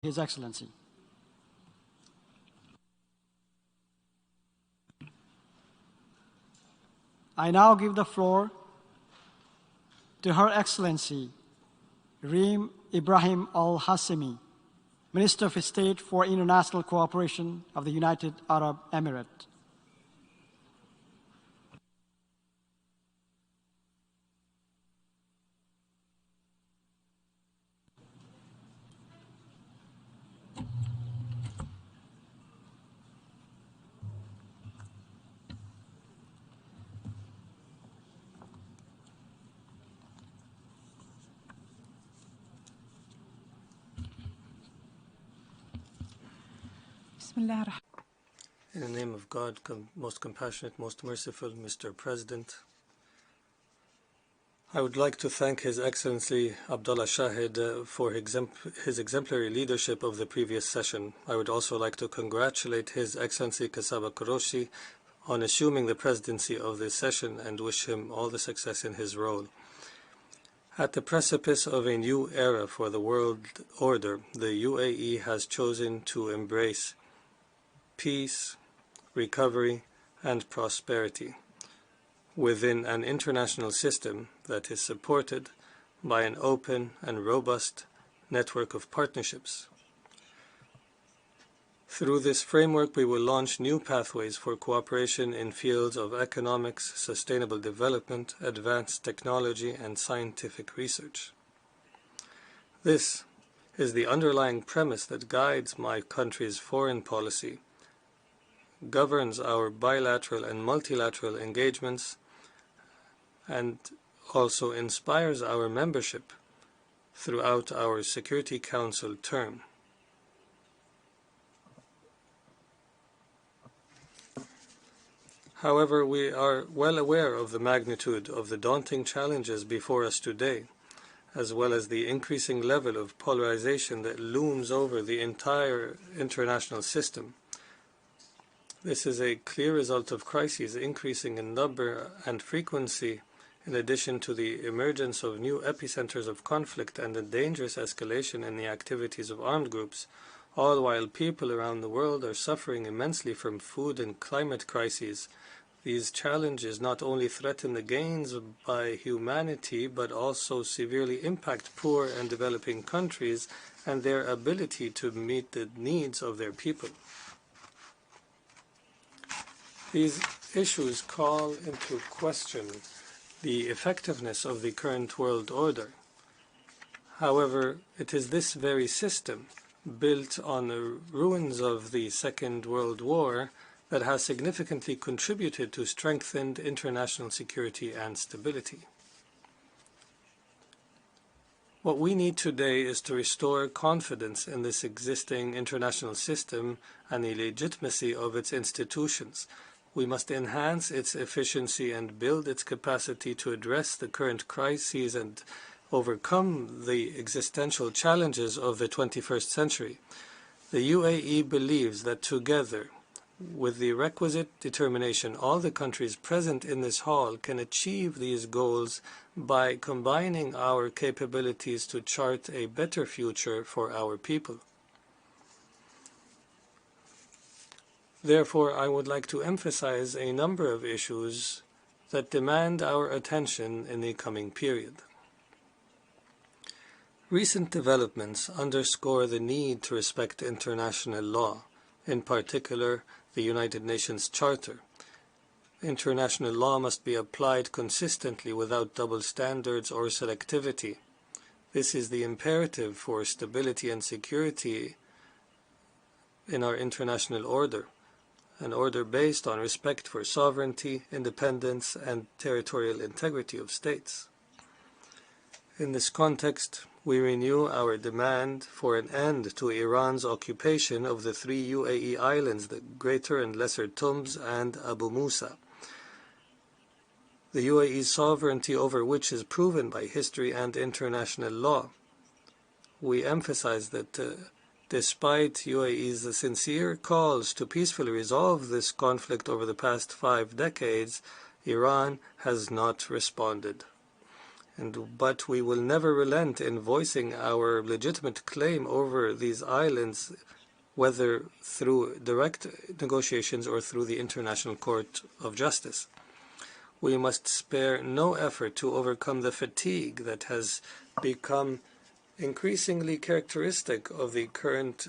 His Excellency. I now give the floor to Her Excellency Reem Ibrahim Al-Hassimi, Minister of State for International Cooperation of the United Arab Emirates. In the name of God, most compassionate, most merciful, Mr. President, I would like to thank His Excellency Abdullah Shahid for his exemplary leadership of the previous session. I would also like to congratulate His Excellency Kasaba Qureshi on assuming the presidency of this session and wish him all the success in his role. At the precipice of a new era for the world order, the UAE has chosen to embrace peace, recovery, and prosperity within an international system that is supported by an open and robust network of partnerships. Through this framework, we will launch new pathways for cooperation in fields of economics, sustainable development, advanced technology, and scientific research. This is the underlying premise that guides my country's foreign policy, governs our bilateral and multilateral engagements, and also inspires our membership throughout our Security Council term. However, we are well aware of the magnitude of the daunting challenges before us today, as well as the increasing level of polarization that looms over the entire international system. This is a clear result of crises increasing in number and frequency, in addition to the emergence of new epicenters of conflict and a dangerous escalation in the activities of armed groups, all while people around the world are suffering immensely from food and climate crises. These challenges not only threaten the gains by humanity, but also severely impact poor and developing countries and their ability to meet the needs of their people. These issues call into question the effectiveness of the current world order. However, it is this very system, built on the ruins of the Second World War, that has significantly contributed to strengthened international security and stability. What we need today is to restore confidence in this existing international system and the legitimacy of its institutions. We must enhance its efficiency and build its capacity to address the current crises and overcome the existential challenges of the 21st century. The UAE believes that together, with the requisite determination, all the countries present in this hall can achieve these goals by combining our capabilities to chart a better future for our people. Therefore, I would like to emphasize a number of issues that demand our attention in the coming period. Recent developments underscore the need to respect international law, in particular the United Nations Charter. International law must be applied consistently without double standards or selectivity. This is the imperative for stability and security in our international order, an order based on respect for sovereignty, independence, and territorial integrity of states. In this context, we renew our demand for an end to Iran's occupation of the 3 UAE islands, the Greater and Lesser Tums and Abu Musa. The UAE's sovereignty over which is proven by history and international law. We emphasize that despite UAE's sincere calls to peacefully resolve this conflict over the past 5 decades, Iran has not responded. but we will never relent in voicing our legitimate claim over these islands, whether through direct negotiations or through the International Court of Justice. We must spare no effort to overcome the fatigue that has become increasingly characteristic of the current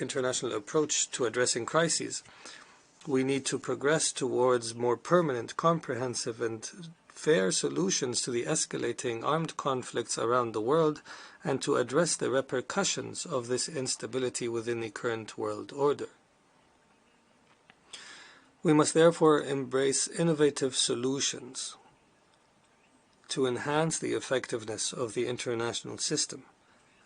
international approach to addressing crises. We need to progress towards more permanent, comprehensive, and fair solutions to the escalating armed conflicts around the world and to address the repercussions of this instability within the current world order. We must therefore embrace innovative solutions to enhance the effectiveness of the international system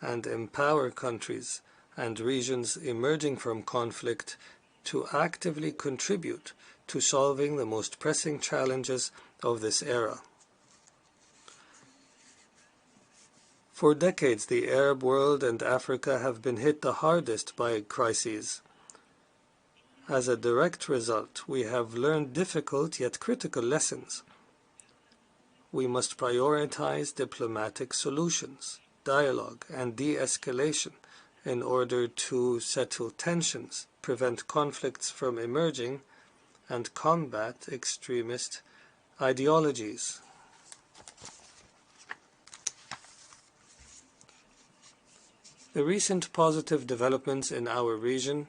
and empower countries and regions emerging from conflict to actively contribute to solving the most pressing challenges of this era. For decades, the Arab world and Africa have been hit the hardest by crises. As a direct result, we have learned difficult yet critical lessons. We must prioritize diplomatic solutions, dialogue, and de-escalation in order to settle tensions, prevent conflicts from emerging, and combat extremist ideologies. The recent positive developments in our region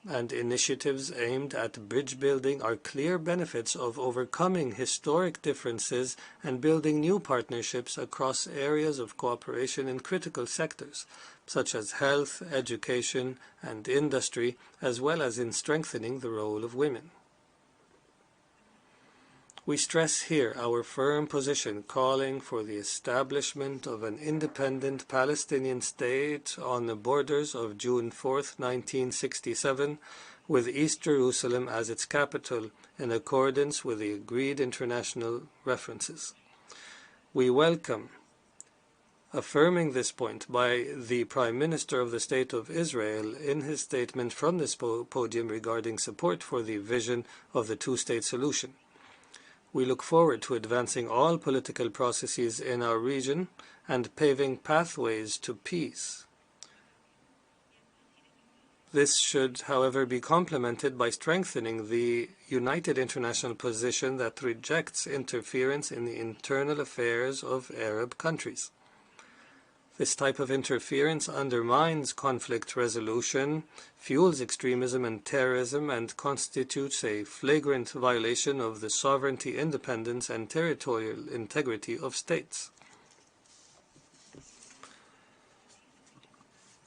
and initiatives aimed at bridge building are clear benefits of overcoming historic differences and building new partnerships across areas of cooperation in critical sectors, such as health, education, and industry, as well as in strengthening the role of women. We stress here our firm position calling for the establishment of an independent Palestinian state on the borders of June 4, 1967, with East Jerusalem as its capital in accordance with the agreed international references. We welcome affirming this point by the Prime Minister of the State of Israel in his statement from this podium regarding support for the vision of the two-state solution. We look forward to advancing all political processes in our region and paving pathways to peace. This should, however, be complemented by strengthening the united international position that rejects interference in the internal affairs of Arab countries. This type of interference undermines conflict resolution, fuels extremism and terrorism, and constitutes a flagrant violation of the sovereignty, independence, and territorial integrity of states.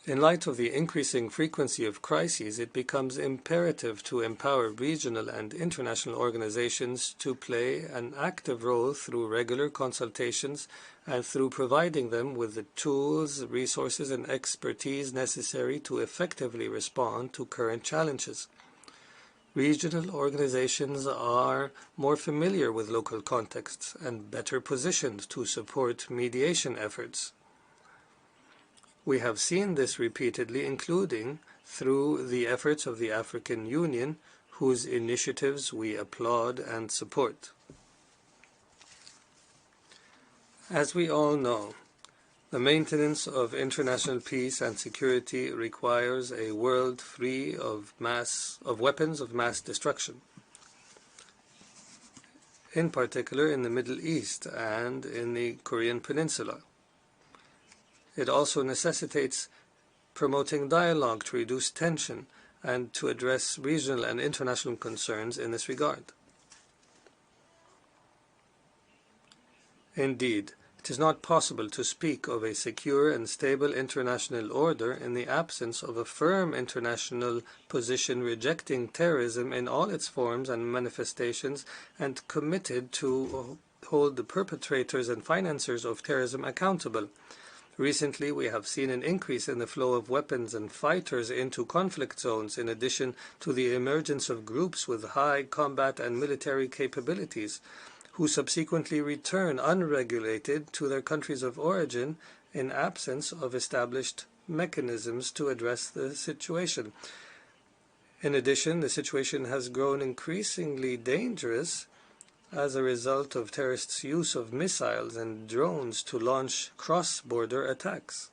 In light of the increasing frequency of crises, it becomes imperative to empower regional and international organizations to play an active role through regular consultations and through providing them with the tools, resources, and expertise necessary to effectively respond to current challenges. Regional organizations are more familiar with local contexts and better positioned to support mediation efforts. We have seen this repeatedly, including through the efforts of the African Union, whose initiatives we applaud and support. As we all know, the maintenance of international peace and security requires a world free of weapons of mass destruction, in particular in the Middle East and in the Korean Peninsula. It also necessitates promoting dialogue to reduce tension and to address regional and international concerns in this regard. Indeed, it is not possible to speak of a secure and stable international order in the absence of a firm international position rejecting terrorism in all its forms and manifestations and committed to hold the perpetrators and financiers of terrorism accountable. Recently, we have seen an increase in the flow of weapons and fighters into conflict zones, in addition to the emergence of groups with high combat and military capabilities, who subsequently return unregulated to their countries of origin in absence of established mechanisms to address the situation. In addition, the situation has grown increasingly dangerous as a result of terrorists' use of missiles and drones to launch cross-border attacks.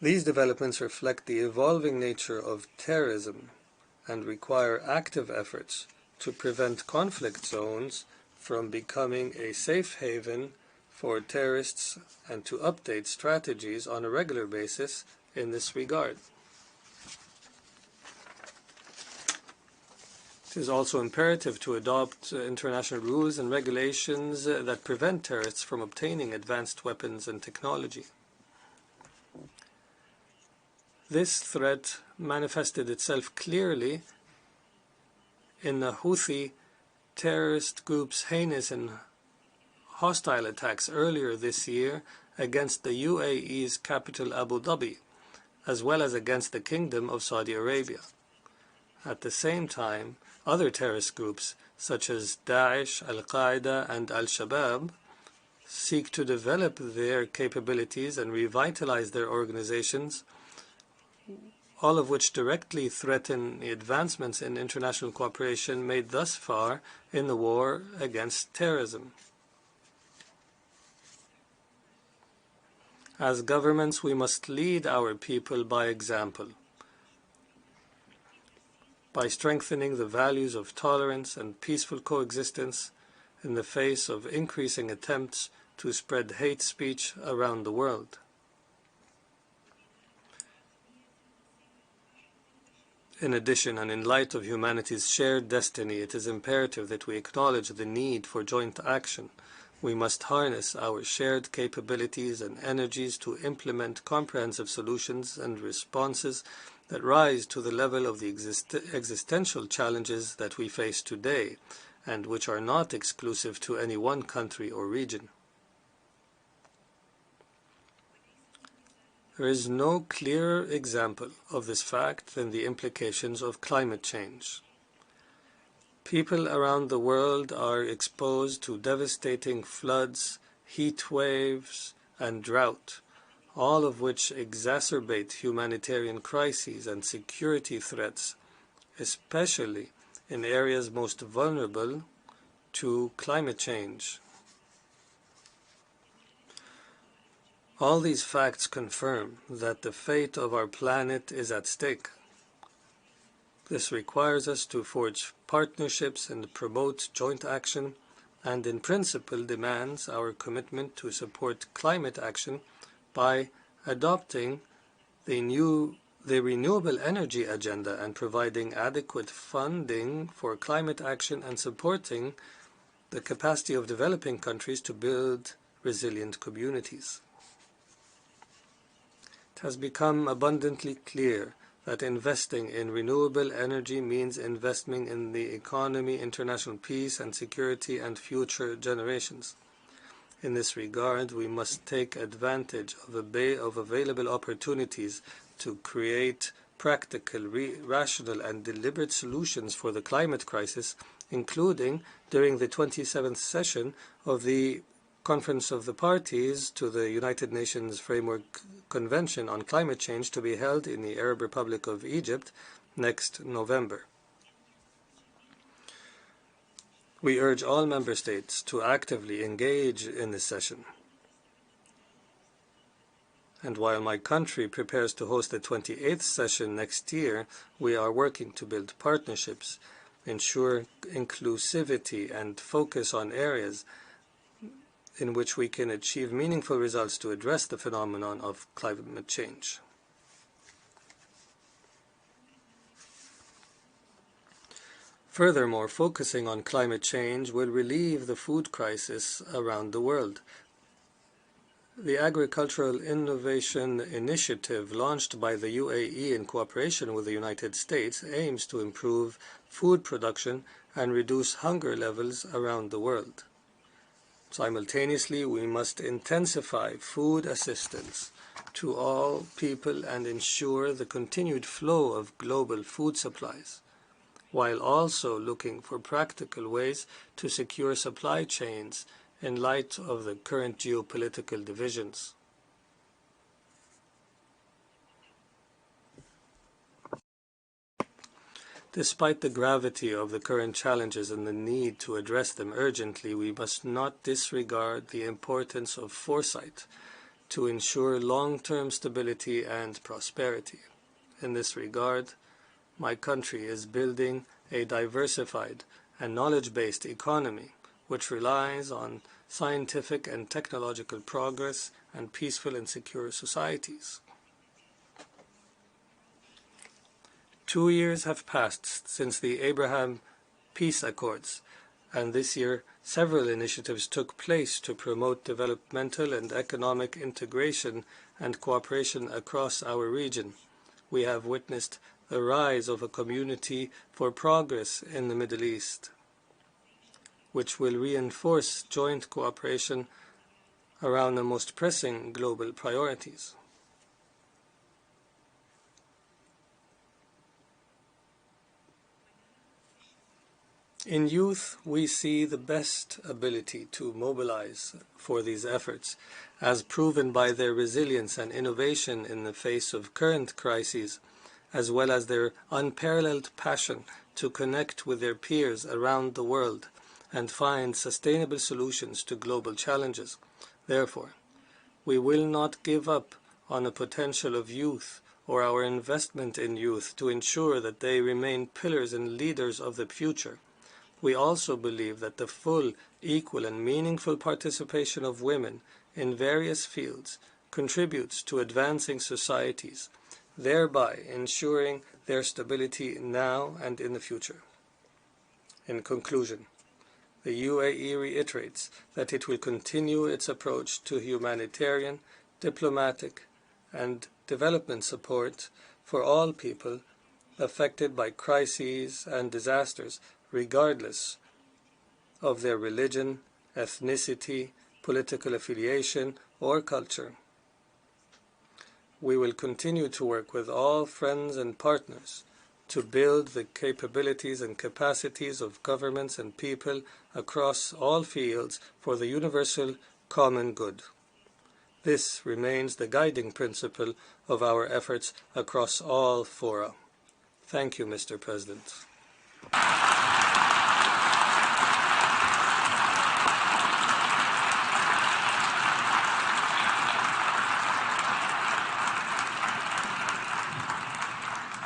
These developments reflect the evolving nature of terrorism and require active efforts to prevent conflict zones from becoming a safe haven for terrorists and to update strategies on a regular basis in this regard. It is also imperative to adopt international rules and regulations that prevent terrorists from obtaining advanced weapons and technology. This threat manifested itself clearly in the Houthi terrorist group's heinous and hostile attacks earlier this year against the UAE's capital Abu Dhabi, as well as against the Kingdom of Saudi Arabia. At the same time, other terrorist groups such as Daesh, Al-Qaeda, and Al-Shabaab seek to develop their capabilities and revitalize their organizations, all of which directly threaten the advancements in international cooperation made thus far in the war against terrorism. As governments, we must lead our people by example, by strengthening the values of tolerance and peaceful coexistence in the face of increasing attempts to spread hate speech around the world. In addition, and in light of humanity's shared destiny, it is imperative that we acknowledge the need for joint action. We must harness our shared capabilities and energies to implement comprehensive solutions and responses that rise to the level of the existential challenges that we face today, and which are not exclusive to any one country or region. There is no clearer example of this fact than the implications of climate change. People around the world are exposed to devastating floods, heat waves, and drought, all of which exacerbate humanitarian crises and security threats, especially in areas most vulnerable to climate change. All these facts confirm that the fate of our planet is at stake. This requires us to forge partnerships and promote joint action, and in principle demands our commitment to support climate action by adopting the renewable energy agenda and providing adequate funding for climate action and supporting the capacity of developing countries to build resilient communities. It has become abundantly clear that investing in renewable energy means investing in the economy, international peace and security, and future generations. In this regard, we must take advantage of available opportunities to create practical, rational, and deliberate solutions for the climate crisis, including during the 27th session of the Conference of the Parties to the United Nations Framework Convention on Climate Change, to be held in the Arab Republic of Egypt next November. We urge all member states to actively engage in this session. And while my country prepares to host the 28th session next year, we are working to build partnerships, ensure inclusivity, and focus on areas in which we can achieve meaningful results to address the phenomenon of climate change. Furthermore, focusing on climate change will relieve the food crisis around the world. The Agricultural Innovation Initiative, launched by the UAE in cooperation with the United States, aims to improve food production and reduce hunger levels around the world. Simultaneously, we must intensify food assistance to all people and ensure the continued flow of global food supplies, while also looking for practical ways to secure supply chains in light of the current geopolitical divisions. Despite the gravity of the current challenges and the need to address them urgently, we must not disregard the importance of foresight to ensure long-term stability and prosperity. In this regard, my country is building a diversified and knowledge-based economy which relies on scientific and technological progress and peaceful and secure societies. 2 years have passed since the Abraham Peace Accords, and this year several initiatives took place to promote developmental and economic integration and cooperation across our region. We have witnessed the rise of a community for progress in the Middle East, which will reinforce joint cooperation around the most pressing global priorities. In youth, we see the best ability to mobilize for these efforts, as proven by their resilience and innovation in the face of current crises, as well as their unparalleled passion to connect with their peers around the world and find sustainable solutions to global challenges. Therefore, we will not give up on the potential of youth or our investment in youth to ensure that they remain pillars and leaders of the future. We also believe that the full, equal, and meaningful participation of women in various fields contributes to advancing societies, thereby ensuring their stability now and in the future. In conclusion, the UAE reiterates that it will continue its approach to humanitarian, diplomatic, and development support for all people affected by crises and disasters, regardless of their religion, ethnicity, political affiliation, or culture. We will continue to work with all friends and partners to build the capabilities and capacities of governments and people across all fields for the universal common good. This remains the guiding principle of our efforts across all fora. Thank you, Mr. President.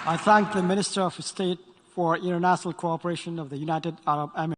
I thank the Minister of State for International Cooperation of the United Arab Emirates.